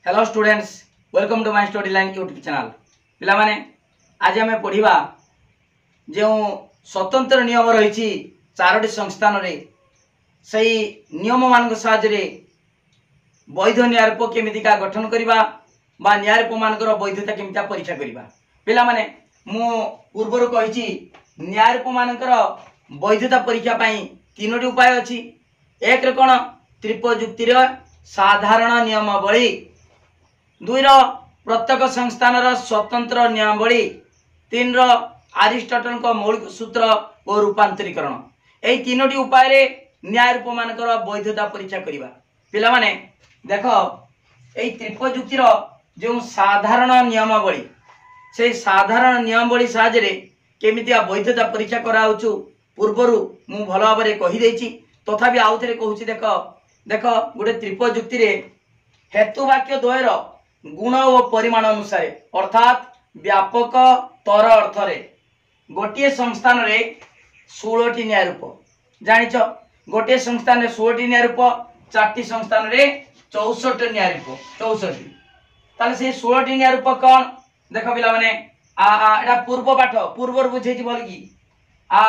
Hello students, welcome to my study line YouTube channel. पिला माने आज आम पढ़ा जो स्वतंत्र नियम रही चारोटी संस्थान रे सही नियम मान साहाय्य वैध न्यायरूप केमितिका गठन करवा बा न्यायरूप मानकर वैधता केमितिका परीक्षा करवा। पिला माने मु पूर्वर कही न्यायरूप मानकर वैधता परीक्षा पाई तीनोटी उपाय अछि। एक रे कोन त्रिपजुक्तिर साधारण नियमावली, दुई प्रत्येक संस्थान स्वतंत्र नियमावली, तीन आरिस्टोटल को मौलिक सूत्र और रूपांतरीकरण। यही तीनोटी उपाय रे न्यायरूप मानकर वैधता परीक्षा करवा। पिला माने देख यही त्रिपजुक्तिर जो साधारण नियमावली से साधारण नियमावली साहाय्य केमितिया वैधता परीक्षा कराउछु पूर्वर मु भल भाव में कही देछि। तथापि आउ थे कहूँ देख देख गोटे त्रिपजुक्ति हेतुवाक्य द्वयर गुण और परिमाण अनुसार अर्थात व्यापक तर अर्थ रे गोटे संस्थान रे 16टी न्यायरूप जानिछ। गोटे संस्थान रे 16टी न्यायरूप, 4टी संस्थान रे 64 न्यायरूप 64। ताले से 16टी न्यायरूप कौन देख पिला माने एटा पूर्व पाठ पूर्वर बुझेछि बोल की आ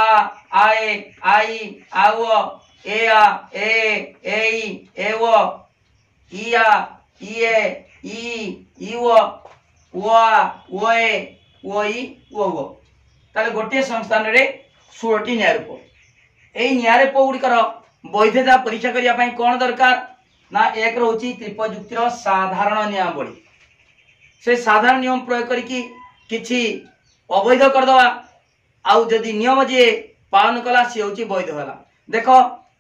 आए आई आव ए आ ए एव इया इए ई इव वा ओए ओई ओ। ताले गोटे संस्थान रे 16टी न्यायरूप। एई न्यायरूप गुड़िकर वैधता परीक्षा करिया पई कोन दरकार ना एक रहउची त्रिपजुक्तिर साधारण नियमावली। से साधारण नियम प्रयोग करिकी किछि अवैध करदवा आउ जदि नियम जे पालन कला सी होची वैध होला। देख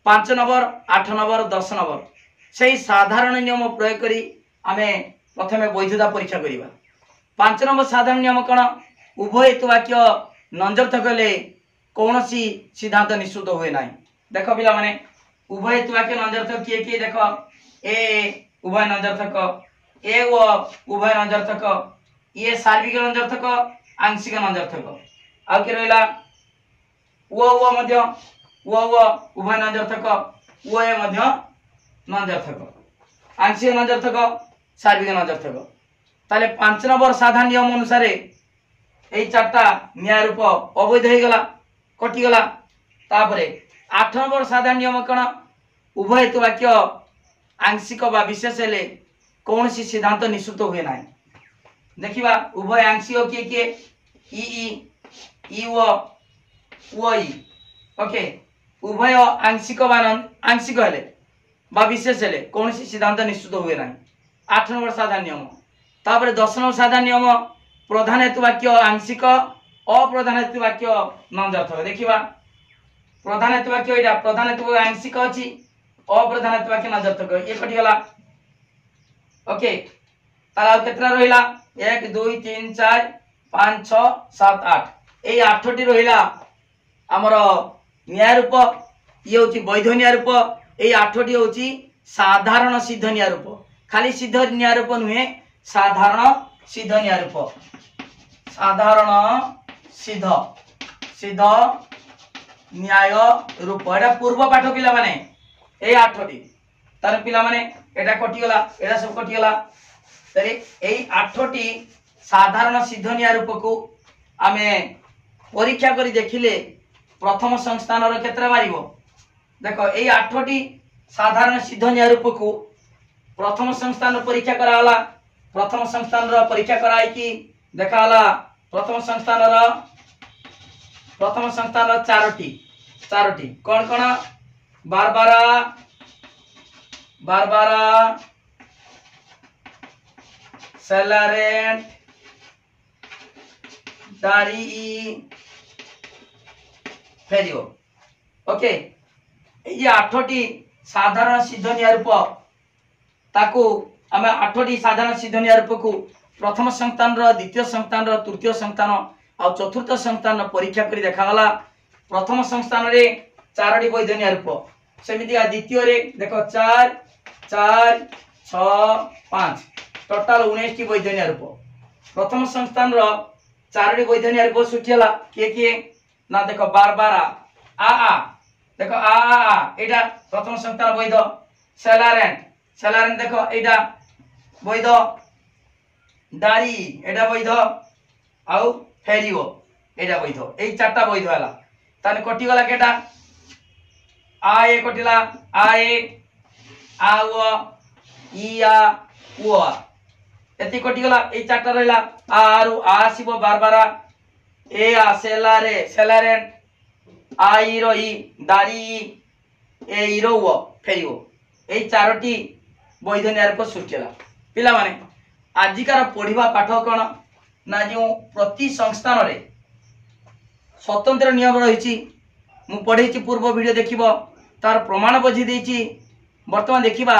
5 नंबर 8 नंबर 10 नंबर से साधारण नियम प्रयोग करी आमे प्रथमे वैधता परीक्षा करिबा। 5 नंबर साधारण नियम कौन उभय हेतुवाक्य नंजर्थक ले कौनसी सिद्धांत निश्चित हुए ना। देख पिला माने उभय हेतुवाक्य नंजर्थक किए किए देख ए उभय नंजर्थक, ए व उभय नंजर्थक, ये सार्विक नंजर्थक आंशिक नंजर्थक आ के रहला वो मध्य वो उभय नंजर्थक वो ए मध्य नंजर्थक आंशिक नंजर्थक सार्विक नंजर्थक। ताले 5 नंबर साधारण नियम अनुसार ए चारटा न्यायरूप अवैध हो गला कटि गला। तापरे 8 नंबर साधारण नियम कौन उभय हेतुवाक्य आंशिक बा विशेष हेले कौन सी सिद्धांत निश्चित हुए ना। देखिबा उभय आंशिक किए किए ई ओ ई ओके उभय आंशिक आंशिक हेले बा विशेष हेले कौन सी सिद्धांत निश्चित हुए ना। 8 नंबर साधारण नियम। तापर 10 नंबर साधारण नियम प्रधान हेतुवाक्य आंशिक अप्रधान हेतुवाक्य नंजर्थक। देखिबा प्रधान हेतुवाक्य एटा प्रधान हेतुवाक्य आंशिक अछि अप्रधान हेतुवाक्य नंजर्थक ये कटि गला। ओके ताला केतरा रहिला 1 2 3 4 5 6 7 8 ए 8टी रहिला हमर न्यायरूप। ये होची वैध न्यायरूप। ए 8टी होची साधारण सिद्ध न्यायरूप। खाली सिद्ध न्यायरूप नुहे साधारण सिद्ध न्यायरूप। साधारण सिद्ध सिद्ध न्याय रूप एटा पूर्व पाठ पिला माने ए 8टी तार पिला माने एटा कटि गला एटा सब कटि गला। तरे एई 8टी साधारण सिद्ध न्यायरूप को आमे परीक्षा करी देखिले प्रथम संस्थान रो केतरा मारिबो। देखो एई 8टी साधारण सिद्ध न्यायरूप को प्रथम संस्थान परीक्षा कराला। प्रथम संस्थान रो परीक्षा कराई कि देखाला प्रथम संस्थान रो चारोटी कौन कौन बारबारा सेलारेंट दारी फेरियो। ओके ये 8टी साधारण सिद्ध न्यायरूप ताकू आमे 8टी साधारण सिद्ध न्यायरूप को प्रथम संस्थान द्वितीय संस्थान तृतीय संस्थान आ चतुर्थ संस्थान परीक्षा करी देखागला। प्रथम स्थान रे 4टी वैध न्यायरूप सेमिति द्वितीय रे देखो 4 4 6 5 टोटाल 19टी वैध न्यायरूप। प्रथम संस्थान 4टी वैध न्यायरूप सुटिला किए ना देखो बारबारा आ देखो आ एटा प्रथम संस्थान वैध। सेलारेंट देखो एटा বৈধ, দাঁড়ি এটা বৈধ, আউ ফেরিব এটা বৈধ। এই চারটা বৈধ হলা। তাহলে কটিগলা কেটা? আ এ কটিলা, আ এ, আ ও, ই আ, উ আ, এতি কটিগলা। এই চারটা রইলা। আর আ আসিব বারবারা, এ আ সেলারে সেলারেন, আ ই র ই দাঁড়ি, এ ই র ও ফেরিব। এই চারটি বৈধ ন্যায়রূপ সৃষ্টি ହେଲା। ପିଲାମାନେ ଆଜିକାର ପଢ଼ିବା ପାଠ କ'ଣ ନା, ଯେଉଁ ପ୍ରତି ସଂସ୍ଥାନରେ ସ୍ୱତନ୍ତ୍ର ନିୟମ ରହିଛି, ମୁଁ ପଢ଼େଇଛି ପୂର୍ବ ଭିଡ଼ିଓ ଦେଖିବ, ତାର ପ୍ରମାଣ ବୁଝି ଦେଇଛି। ବର୍ତ୍ତମାନ ଦେଖିବା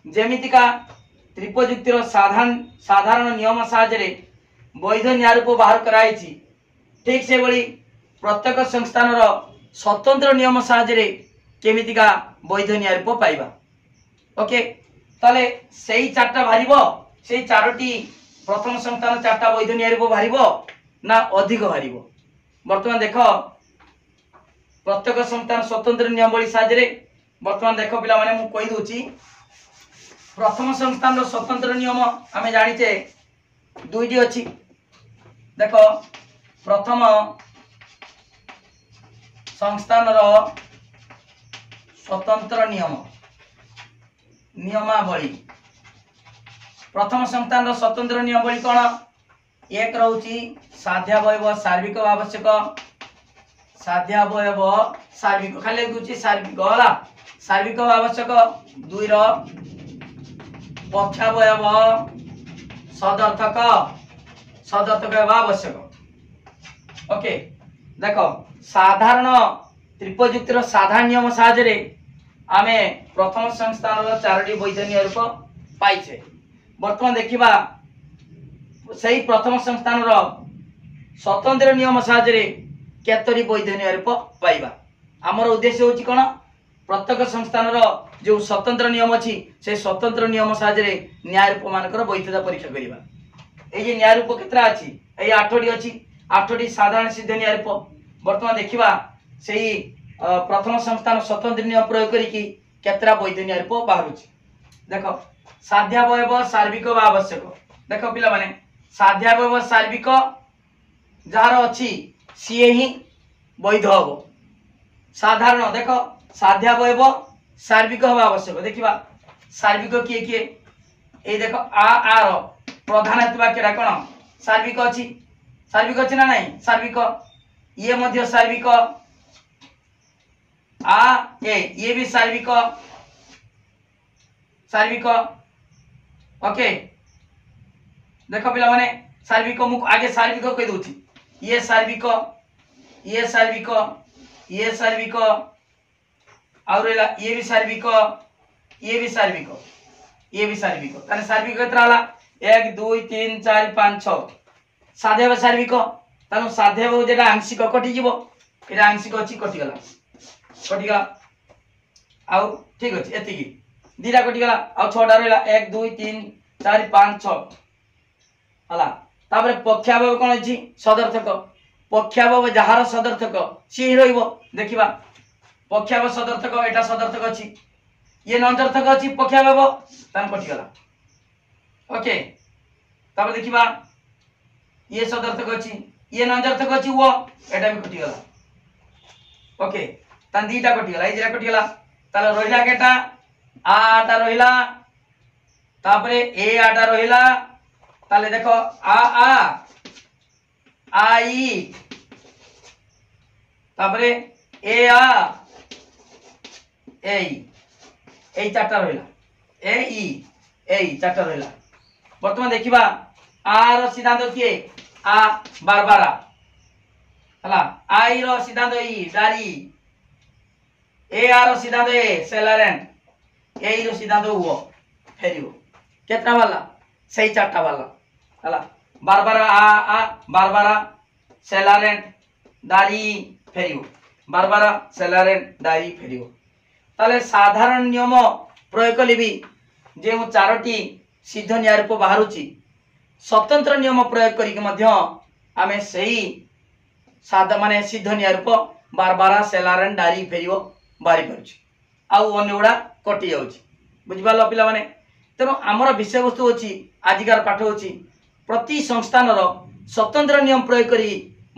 ଯେମିତିକା ତ୍ରିପଯୁକ୍ତିର ସାଧାରଣ ନିୟମ ସାହାଯ୍ୟରେ ବୈଧ ନ୍ୟାୟରୂପ ବାହାର କରାଯାଇଛି, ଠିକ୍ ସେଭଳି ପ୍ରତ୍ୟେକ ସଂସ୍ଥାନର ସ୍ୱତନ୍ତ୍ର ନିୟମ ସାହାଯ୍ୟରେ କେମିତିକା ବୈଧ ନ୍ୟାୟରୂପ ପାଇବା। ওকে, তাহলে সেই চারটা বাহারিব, সেই চারটি প্রথম সংস্থান চারটা বৈধ ন্যায়রূপ বাহারিব না অধিক বাহারিব? বর্তমান দেখ প্রত্যেক সংস্থান স্বতন্ত্র নিয়মাবলী সাহায্যে বর্তমান দেখ পিলা মানে মু কই দউছি। প্রথম সংস্থানর স্বতন্ত্র নিয়ম আমি জানিছে দুইটি ଅଛି। দেখ প্রথম সংস্থানর স্বতন্ত্র नियमावली, प्रथम संस्थान स्वतंत्र नियमावली कौन? एक रोची साध्यावयव सार्विक आवश्यक, साध्यावयव सार्विक खाली दूची सार्विक होला, सार्विक आवश्यक। दुई रो पक्षावयव सदर्थक, सदर्थक आवश्यक। ओके, देखो साधारण त्रिपयुक्तिर साधारण नियम साहाय्य आमे प्रथम संस्थान चारोटी वैध न्यायरूप पाइछे। बर्तमान देखिबा सही प्रथम संस्थान स्वतंत्र नियम साहाय्य केतरी वैध न्यायरूप पाइबा। आमर उद्देश्य होची कोन? प्रत्येक संस्थान जो स्वतंत्र नियम अछि से स्वतंत्र नियम साहाय्य न्यायरूप मानकर वैधता परीक्षा करिबा। ए जे न्यायरूप केतरा अछि? ए 8टी अछि। 8टी साधारण सिद्ध न्यायरूप। बर्तमान देखिबा सही प्रथम संस्थान स्वतंत्र नियम प्रयोग करिकी केतरा वैध न्यायरूप बाहरुछि। देखो साध्यावयव सार्विक व आवश्यक। देखो पिला माने साध्यावयव सार्विक जार अछि सीए ही वैध हबो। साधारण देखो साध्यावयव सार्विक हवा आवश्यक। देखिबा सार्विक किए किए ए देखो आ आर प्रधान हेतुवा केडा कोन? सार्विक अछि। सार्विक अछि ना नहीं? सार्विक ये मध्य सार्विक, आ ये भी सार्विक, सार्विक। ओके, देखो पिला माने सार्विक मु आगे सार्विक कह दूची। ये सार्विक, ये सार्विक, ये सार्विक, और ये भी सार्विक, ये भी सार्विक, ये भी सार्विक। ताने सार्विक केतरा हला? 1 2 3 4 5 6 साध्याव सार्विक। तानो साध्याव जेटा आंशिक कटि जीवो, एटा आंशिक अछि कटि गला, कटि गला। आउ ठीक अछि एतिकी दीटा कटि गला। आउ 6टा रहला 1 2 3 4 5 6 हला। तापरे पक्षावयव कोन अछि? सदर्थक। पक्षावयव जहार सदर्थक सी ही रहइबो। देखिबा पक्षावयव सदर्थक, एटा सदर्थक अछि, ये नंदर्थक अछि पक्षावयव, तान कटि गला। ओके, तापर देखिबा ये सदर्थक अछि, ये नंदर्थक अछि वो, एटा भी कटि गला। ओके, तान दीटा कटि गला, ए जेरा कटि गला। ताले रहिला केटा? आटा रहिला, तापरे ए आटा रहिला। ताले देखो आ आई, तापरे ए आ ए चारटा रहिला, ए चारटा रहिला। वर्तमान देखिबा आर सिद्धांत किए? आ बारबारा हला, आई रो सिद्धांत ई डारी, ए आर सिद्धांत ए सेलारेंट, ए रो सिद्धांत ओ फेरियो। केतना वाला? सही चारटा वाला हला। बारबारा आ बारबारा सेलारेंट दारी फेरियो, बारबारा सेलारेंट दारी फेरियो। ताले साधारण नियम प्रयोग कले भी जे चारोटी सिद्ध न्यायरूप बाहरुची, स्वतंत्र नियम प्रयोग करिक मध्य आमे सही साधा माने सिद्ध न्यायरूप बारबारा सेलारेंट दारी फेरियो बारी परछि। आउ अन्यगुड़ा कटि जाउछि। बुझिपाल पिला माने? तेणु आमर विषय वस्तु अच्छी आजिकार पाठ होची प्रति संस्थान स्वतंत्र नियम प्रयोग करी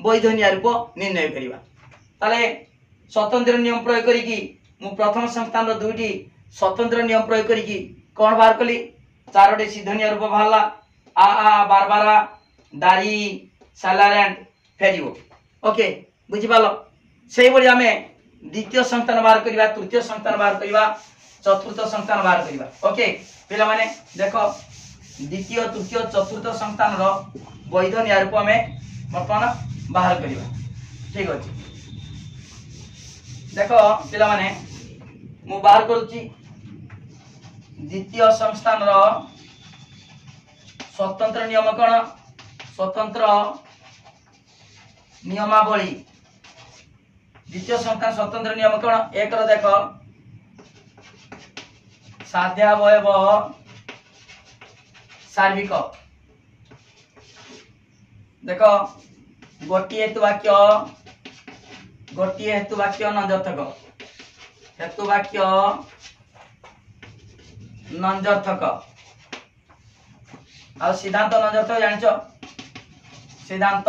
वैध न्याय रूप निर्णय करवा। ताले स्वतंत्र नियम प्रयोग करी मु प्रथम संस्थान दुईटी स्वतंत्र नियम प्रयोग करी कौन बाहर कली चारोटी सिद्ध न्याय रूप बाहरला आ बारबारा दारी सालारेंट फेरियो। ओके बुझी पालो से बड़ी आमे द्वितीय संस्थान बाहर करवा तृतीय संस्थान बाहर करवा चतुर्थ संस्थान बाहर करवा। ओके पिला माने देखो द्वितीय तृतीय चतुर्थ संस्थान रो वैध न्याय रूप में वर्तमान बाहर करवा। ठीक अछि देखो पिला माने मु बाहर करूची द्वितीय संस्थान रो स्वतंत्र नियम कौन स्वतंत्र नियमावली द्वितीय संस्थान स्वतंत्र नियम कौन एक देख साध्यावयव सार्विक देख गोटे हेतुवाक्य नंजर्थक हेतुवाक्य नंजर्थक आ सिद्धांत नंजर्थक जानिच सिद्धांत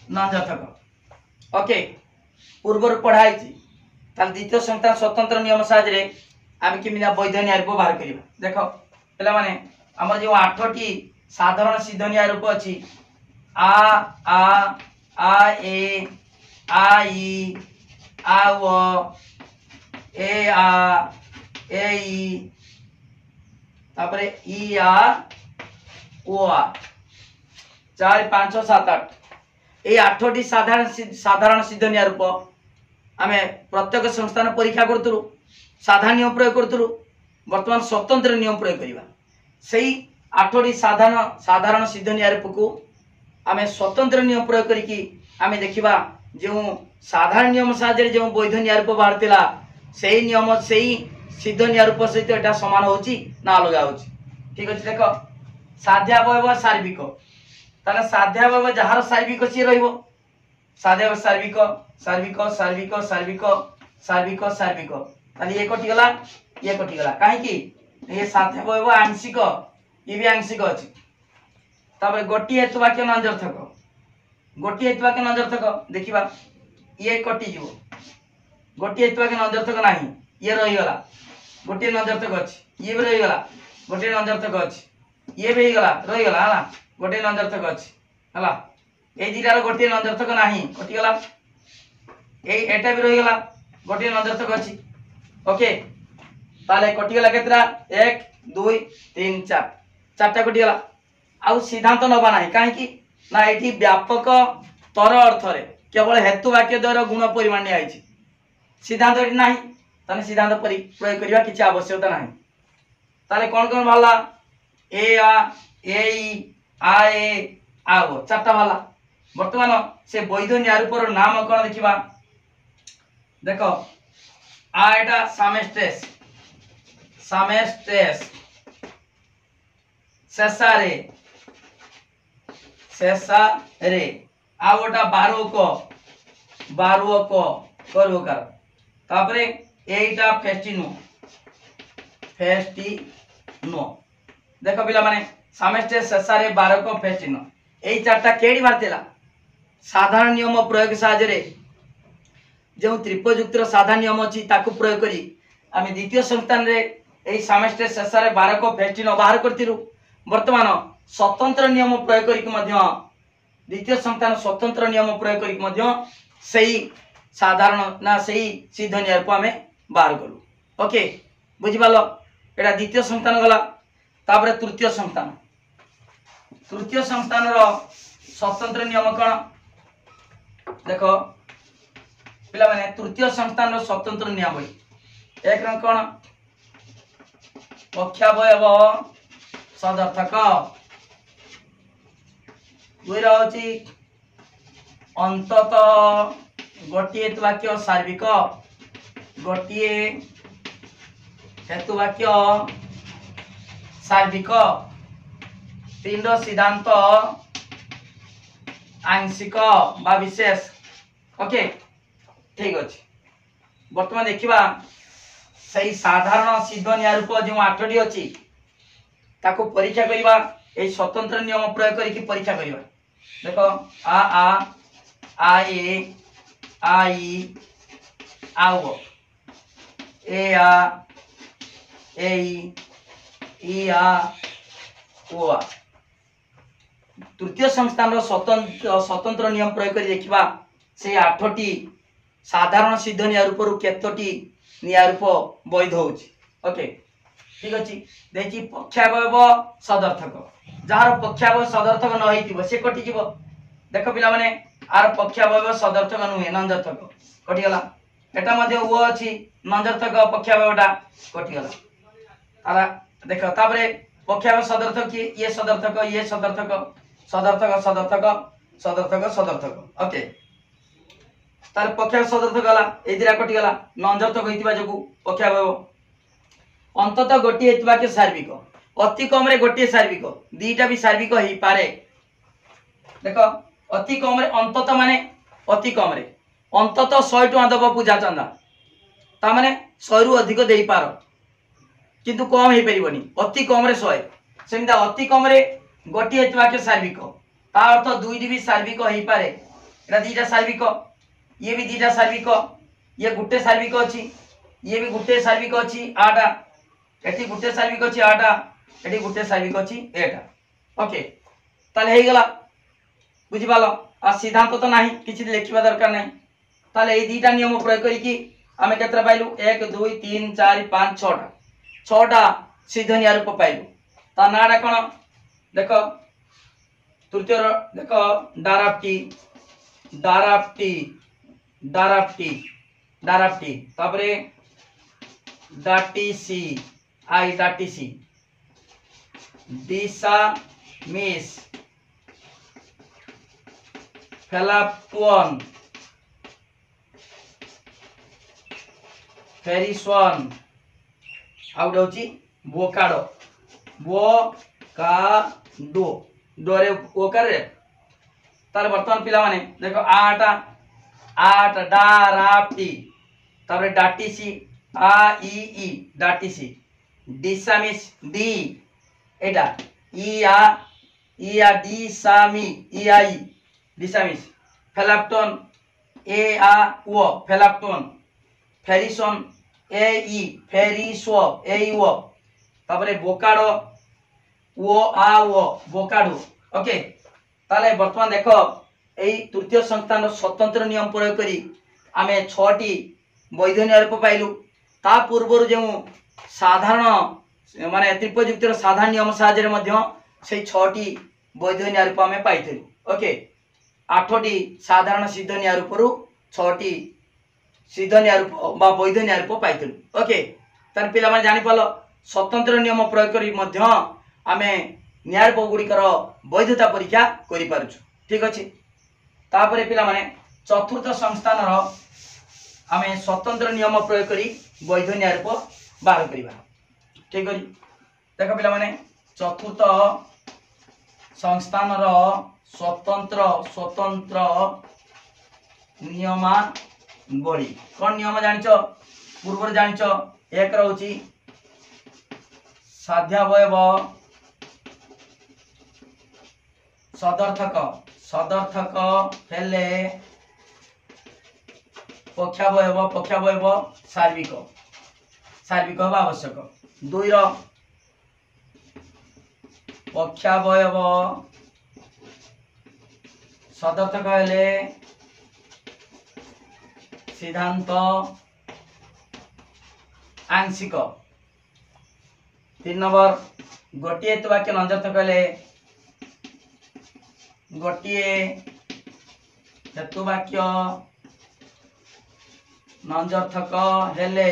नंजर्थक। ओके पूर्व पढ़ाई द्वितीय संस्थान स्वतंत्र नियम साहाय्य आम कि वैध न्याय रूप बाहर करवा। देख पे माने आमर जो 8टी साधारण सिद्ध न्याय रूप अच्छी आ ए आ ई आ व ए ई तापरे ई आ ओ आ 4 5 7 8 ये 8टी साधारण सिद्ध न्याय रूप आमे प्रत्येक संस्थान परीक्षा करतुरु साधारण नियम प्रयोग करतुरु वर्तमान स्वतंत्र नियम प्रयोग करवा सही 8टी साधारण सिद्ध न्याय रूप को आमे स्वतंत्र नियम प्रयोग करिकी आमे देखिबा जो साधारण नियम साहाय्य जो वैध न्याय रूप बाहर तिला सही नियम सही सिद्ध न्याय रूप सहित एटा समान होची ना अलग होची। ठीक अछि देखो साध्यावयव सार्विक ताले साध्यावयव जहार सार्विक सी रहइबो साध्यावयव सार्विक सार्विक सार्विक सार्विक सार्विक सार्विक ताले ये कटिगला काहे कि ये साध्यावयव आंशिक ये भी आंशिक अछि। तापर गोटी हेतुवाक्य नंजर्थक देखिबा ये कटि जीवो गोटी हेतुवाक्य नंजर्थक नाही ये रहि गला गोटी नंजर्थक अछि ये भी रहि गला गोटी नंजर्थक अछि ये भी रहि गला हला गोटे नंजर्थक अछि हला ए दिटार गोटे नंजर्थक नाही कटि गला एटा भी रहि गला गोटे नंजर्थक अछि। ओके ताले कटि गला केतरा 1 2 3 4 चारटा कटि गला आउ सिद्धांत नबा नाही काहे कि ना एठी व्यापक तर अर्थ रे केवल हेतु वाक्य द्वारा गुण परिमाण ने आइछि सिद्धांत एठी नाही तने सिद्धांत प्रयोग करिवा किछि आवश्यकता नाही। ताले कोन भाला ए आ ए ई आ ए आ ओ चारटा भाला वर्तमान से वैध न्याय रूपर नाम कोन देखिबा देखो आ एटा सामेस्ट्रेस सेसारे आ ओटा बारुक करवकार तापरे एटा फेस्टिनो देखो पिला माने सामेस्ट्रेस सेसारे बारुक फेस्टिनो एई चारटा केडी मारतेला साधारण नियम प्रयोग साहाय्य जो त्रिपयुक्त साधारण नियम अच्छी ताकू प्रयोग करी आम द्वितीय संस्थान रे एई सामेस्ट्रेस सेसारे बारक फेस्टिनो बाहर करथिरु वर्तमान स्वतंत्र नियम प्रयोग करिक मध्य द्वितीय संस्थान स्वतंत्र नियम प्रयोग करिक मध्य सही साधारण ना सही सिद्ध न्याय रूप आमे बाहर करू। ओके बुझि पालो एटा द्वितीय संस्थान गला तापर तृतीय संस्थान रो स्वतंत्र नियम कोन देखो पिला माने तृतीय संस्थान रो स्वतंत्र नियमावली एक रंग कोन पक्षावयव सदर्थक दुई रही अंतत गोटे हेतुवाक्य सार्विक गोटे हेतुवाक्य सार्विक तीन सिद्धांत आंशिक बा विशेष। ओके ठीक अच्छे बर्तमान देखा सही साधारण सिद्ध निया रूप जो 8टी अछि ताको परीक्षा करबा ए स्वतंत्र नियम प्रयोग करी परीक्षा करबा। देखो आ ए आई आओ ए ई ओ आ। तृतीय संस्थान रो स्वतंत्र नियम प्रयोग करी देखिबा से 8टी साधारण सिद्ध निया रूप रु केतोटी निया रूप वैध होउची। ओके ठीक अछि। देखि पक्षावयव सदर्थक जहार पक्षावयव सदर्थक न होइतिबो से कटि जिवो। देखो पिला माने आर पक्षावयव सदर्थक नुहे नंजर्थक कटि गला। एटा मध्ये ओ अछि नंजर्थक पक्षावयवटा कटि गला। आरा देखो तापरे पक्षावयव सदर्थक की ये सदर्थक सदर्थक सदर्थक सदर्थक सदर्थक। ओके तार पक्षावयव सदर्थक गला ए दिरा कटि गला नंजर्थक होइतिबा जगु पक्षावयव अंततः गोटी हेतुबा के सार्विक अति कम रे गोटी सार्विक दीटा भी सार्विक ही पारे। देखो अति कम रे अंततः माने अति कम रे अंततः 100 टका दब पूजा चंदा ता माने 100 रु अधिक देई पारो किंतु कम हे परिबनी अति कम रे 100 सेमिदा अति कम रे गोटी हेतुबा के सार्विक ता अर्थ दुईटी भी सार्विक ही पारे। एटा दीटा सार्विक ये भी दीटा सार्विक ये गुटे सार्विक अछि ये भी गुटे सार्विक अछि आटा एठी गुटे सार्विक अछि आटा एठी गुटे सार्विक अछि एटा। ओके ताले हे गला बुझि पालो आ सिद्धांत तो नाही किछि लेखिबा दरकार नाही। ताले ए दीटा नियम प्रयोग करी कि आमे केतरा पाइलु 1 2 3 4 5 6टा सिद्ध निया रूप पाइलु। ता नाडा कोन देखो तृतीय देखो डाराप्टी डाराप्टी डाराप्टी डाराप्टी तापरे डाटीसी आई डाटीसी दिशा मिस फेलाप्टोन फेरिसवन आउट होची बोकाडो बोकाडो डोरे ओकरे। ताले वर्तमान पिला माने देखो आठ डाराप्टी तापरे डाटीसी आ ई डाटीसी डिसामिस डी एटा ई आ डी सामी ई आई डिसामिस फेलाप्टोन ए आ ओ फेलाप्टोन फेरिसन ए ई फेरिसो ए ई ओ तापरे बोकाडो ओ आ ओ बोकाडो। ओके ताले वर्तमान देखो एई तृतीय संस्थान रो स्वतंत्र नियम प्रयोग करी आमे 6टी वैध निया रूप पाइलु। ता पूर्व जो साधारण माने त्रिपयुक्तिर साधारण नियम साहाय्य मध्य से 6टी वैध निया रूप आमे पाइथिलु। ओके 8टी साधारण सिद्ध निया रूप रु 6टी सिद्ध निया रूप बा वैध निया रूप पाइथिलु। ओके तार पिला माने जानि पालो स्वतंत्र नियम प्रयोग करी मध्य आमे निया रूप गुड़िकर वैधता परीक्षा करि पारुछु। ठीक अछि। तापरे पिला माने चतुर्थ संस्थान रो आमे स्वतंत्र नियम प्रयोग करी वैध निया रूप बाहर करिबा। ठीक अछि। देखो पिला माने चतुर्थ संस्थान रो स्वतंत्र नियमावली कोन नियम जानिचो पूर्व जानिचो एक रहउची साध्यावयव सदर्थक हेले पक्षावयव सार्विक हवा आवश्यक। 2 रो पक्षावयव सदर्थक हेले सिद्धांत आंशिक। 3 नंबर गोटे हेतु वाक्य नंजर्थक हेले गोटे हेतु वाक्य नंजर्थक हेले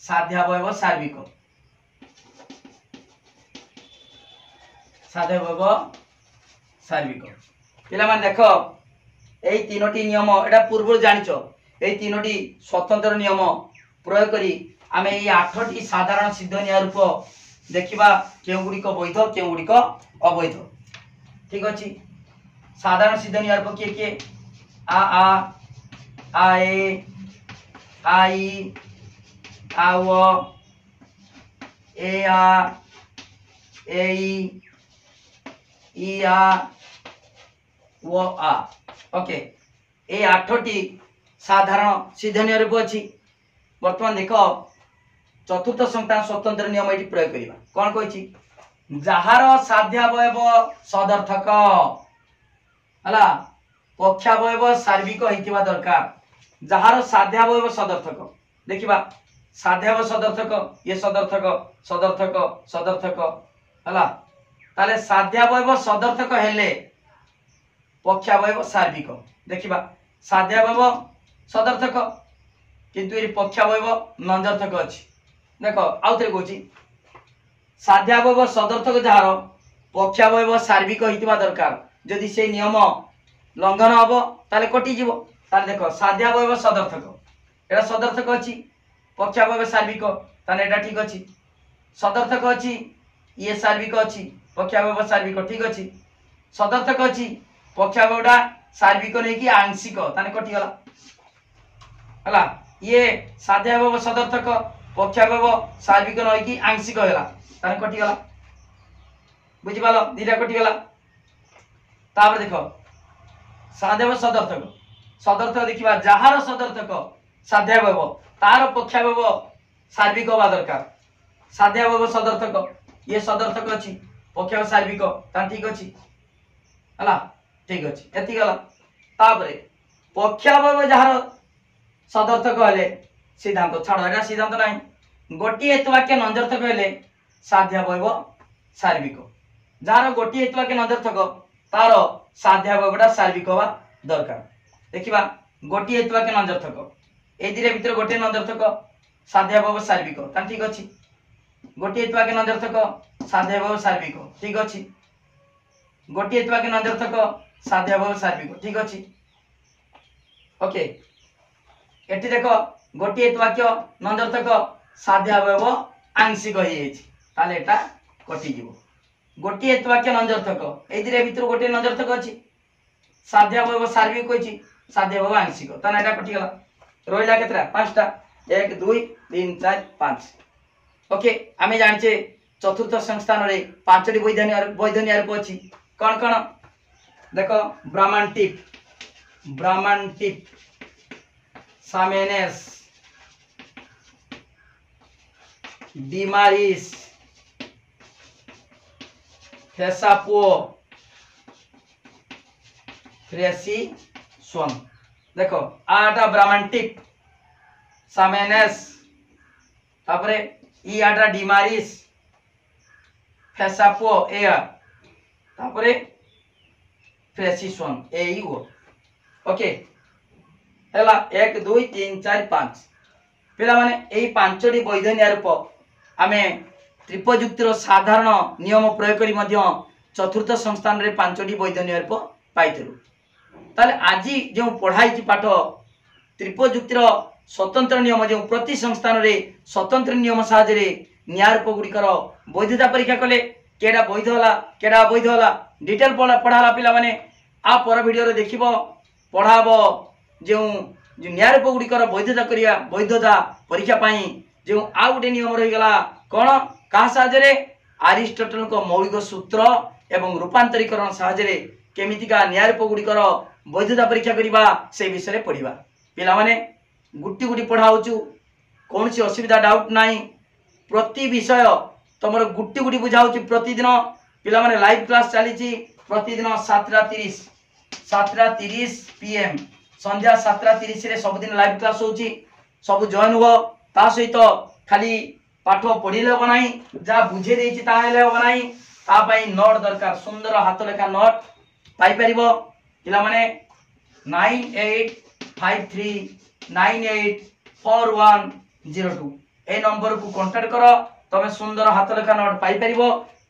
साध्यावयव सार्विक पिला मान देखो एई 3टी नियम एटा पूर्व जानिचो एई 3टी स्वतंत्र नियम प्रयोग करी आमे एई 8टी साधारण सिद्ध निया रूप देखिबा केउ गुडी को वैध केउ गुडी को अवैध। ठीक अछि। साधारण सिद्ध निया रूप के आ ए आई आओ ए आ ए इ आ वो आ। ओके ए 8टी साधारण सीधनीय रूप अच्छी। वर्तमान देख चतुर्थ संतान स्वतंत्र नियम ये प्रयोग करवा कौन कही जार साध्यावयव सदर्थक है पक्षावयव सार्विक होता दरकार। जार साध्यावयव सदर्थक देखा साध्यावय सदर्थक ये सदर्थक सदर्थक सदर्थक है ताले साध्यावयव सदर्थक हेले पक्षावयव सार्विक देखा साध्यावयव सदर्थक किंतु ये पक्षावयव नंजर्थक अच्छी। देख आउ थे कौच साध्यावयव सदर्थक जार पक्षावयव सार्विक होता दरकार जदि से नियम लंघन हम ताले कटिज ताले देख साध्यावयव सदर्थक एटा सदर्थक अच्छी पक्षावयव सार्विक ताले एटा ठीक अच्छी सदर्थक अच्छी ये सार्विक अच्छी पक्षावयव सार्विक ठीक अच्छी सदर्थक अच्छी पक्षावयवटा सार्विक नहीं कि आंशिक ताने कटिगला है ये साध्यावयव सदर्थक पक्षावयव सार्विक नहीं कि आंशिक है ताने कटिगला बुझिपाल दीटा कटिगला। तापर देख साध्यावय सदर्थक सदर्थक देखा जार सदर्थक साध्यावयव तार पक्षावयव सार्विक हवा दरकार। साध्यावयव सदर्थक ये सदर्थक अच्छी पक्षावयव सार्विक ता ठीक अच्छी है ठीक अच्छे एति गला। तापर पक्षावयव जार सदर्थक हेले सिद्धांत छाड़ एटा सिद्धांत नहीं गोटे हेतुवाक्य नंजर्थक हेले साध्यावयव सार्विक जार गोटे हेतुवाक्य नंजर्थक तार साध्यावयवटा सार्विक हवा दरकार। देखा गोटे हेतुवाक्य नंजर्थक ए दिरे भितर गोटे नंजर्थक साध्यावयव सार्विक ता ठीक अच्छी गोटे हेतुवाक्य नंजर्थक साध्यावयव सार्विक ठीक अच्छी गोटे हेतुवाक्य नंजर्थक साध्यावयव सार्विक ठीक अच्छी। ओके एटी देख गोटे हेतुवाक्य नंजर्थक साध्यावयव आंशिक होता कटिज गोटे हेतुवाक्य नंजर्थक ए भितर गोटे नंजर्थक अच्छी साध्यावयव सार्विक होती साध्यावयव आंशिक ताना एटा कटिगला रहा केतरा 5टा 1 2 3 4 5। ओके आमे जानिचे चतुर्थ संस्थान रे 5टी वैधन्य रूप अच्छी कौन कौन देख ब्राह्मण टिप सामेनेस डिमारिस फेसापो फ्रेसी स्वम। देखो आटा ब्राह्मण टिप सामेनेस तापरे ई आटा डिमारिस फेसापो ए तापरे फ्रेसी स्वम ए ई वो। ओके हैला 1 2 3 4 5 पिला माने एई 5टी वैधन्य रूप आमे त्रिपयुक्तिर साधारण नियम प्रयोग करी मध्य चतुर्थ संस्थान रे 5टी वैधन्य रूप पाइथिलु। ताले आज जो पढ़ाई पाठ त्रिपयुक्तिर स्वतंत्र नियम जो प्रति संस्थान रे स्वतंत्र नियम साहाय्य न्यायरूप गुड़िकर वैधता परीक्षा कले केडा वैध होला केडा अवैध होला डिटेल पढ़ाला पिला माने आ पर वीडियो देखिब पढ़ाब जो न्यायरूप गुड़िकर वैधता करिया वैधता परीक्षा पाई जो आ गोटे नियम रहीगला कौन क्या साहाय्य आरिस्टोटल को मौलिक सूत्र एवं रूपांतरीकरण साहाय्य केमितिका न्यायरूप गुड़िकर वैधता परीक्षा करवा से विषय पढ़ा पिला माने गुटी गुटी पढ़ाऊचु कौन सी असुविधा डाउट नहीं प्रति विषय तुम गुटी गुटी बुझाऊँ प्रतिदिन पिला माने लाइव क्लास चली प्रतिदिन 7:30 PM संध्या 7:30 रे सबुदिन लाइव क्लास होची सब जॉइन हुआ ता सहित खाली पाठ पढ़ले हम ना जहाँ बुझे देती हम ना तापाई नोट दरकार सुंदर हाथ लेखा नोट पाइपर पिला माने 9853984102 ए नंबर को कांटेक्ट कर तमें सुंदर हाथ लेखा नोट पाइपर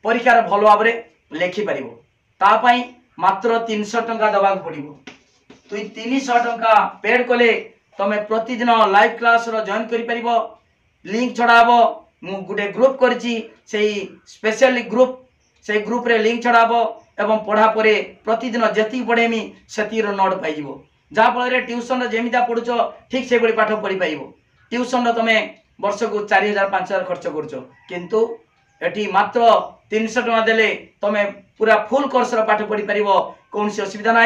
परीक्षार भल भाव लेखिपर तापाई मात्र 300 टंका दबा पड़ो तुई 300 टंका पेड कले तमें प्रतिदिन लाइव क्लास जॉइन कर लिंक छड़ाब मु गोटे ग्रुप करछि स्पेशल ग्रुप से ग्रुप रे लिंक छड़ाब एवं पढ़ा परे प्रतिदिन जति पढ़ेमी से नोट पाइब जहाँफल ट्यूशन जमीता पढ़ुच ठीक से पाठ पढ़ी पार ट्यूशन तुम वर्ष को 4000-5000 खर्च कर किंतु एटी मात्र 300 टका देले तमे पूरा फुल कोर्स पाठ पढ़ी पार कौन सी असुविधा ना।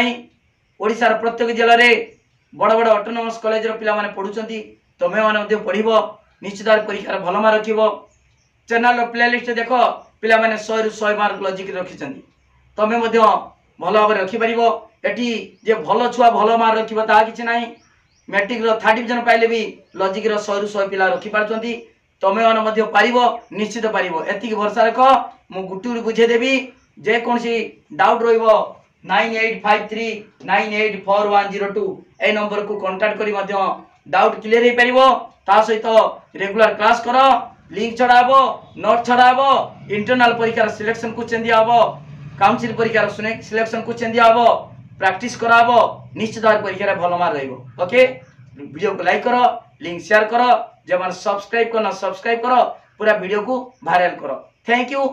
ओडिशार प्रत्येक जिले में बड़ बड़ ऑटोनोमस कॉलेज पिला माने पढ़ुचंती तमे माने पढ़ निश्चित परीक्षा भल मार्क रखिबो। चैनल प्लेलिस्ट देख पिला माने 100 रु 100 मार्क लॉजिक रखिचंती तमे मध्य भल भाव रखि परिबो। एटी जे भल छुआ भल मार्क रखिबो ता किछि नाही। मैट्रिक रो 3rd डिवीजन पाइले भी लॉजिक रो 100 रु 100 पिला रखि पारचंती तमे माने मध्य पारिबो निश्चित पारिबो। एतिक भरोसा रख मु गुटुर बुझे देबी जे कोनसी डाउट रहिबो 9853984102 ए नंबर को कांटेक्ट करी मध्य डाउट क्लियर हे परिबो। ता सहित रेगुलर क्लास करो, लिंक छड़ाबो, नोट छड़ाबो, इंटरनल परीक्षा सिलेक्शन को चेंदिया हबो, काउंसिल परीक्षा सिलेक्शन को चेंदिया हबो, प्रैक्टिस कराबो निश्चित परीक्षा भल मार्क रहिबो। ओके वीडियो को लाइक करो, लिंक शेयर करो, जे माने सब्सक्राइब करना सब्सक्राइब करो, पूरा वीडियो को वायरल करो। Thank you.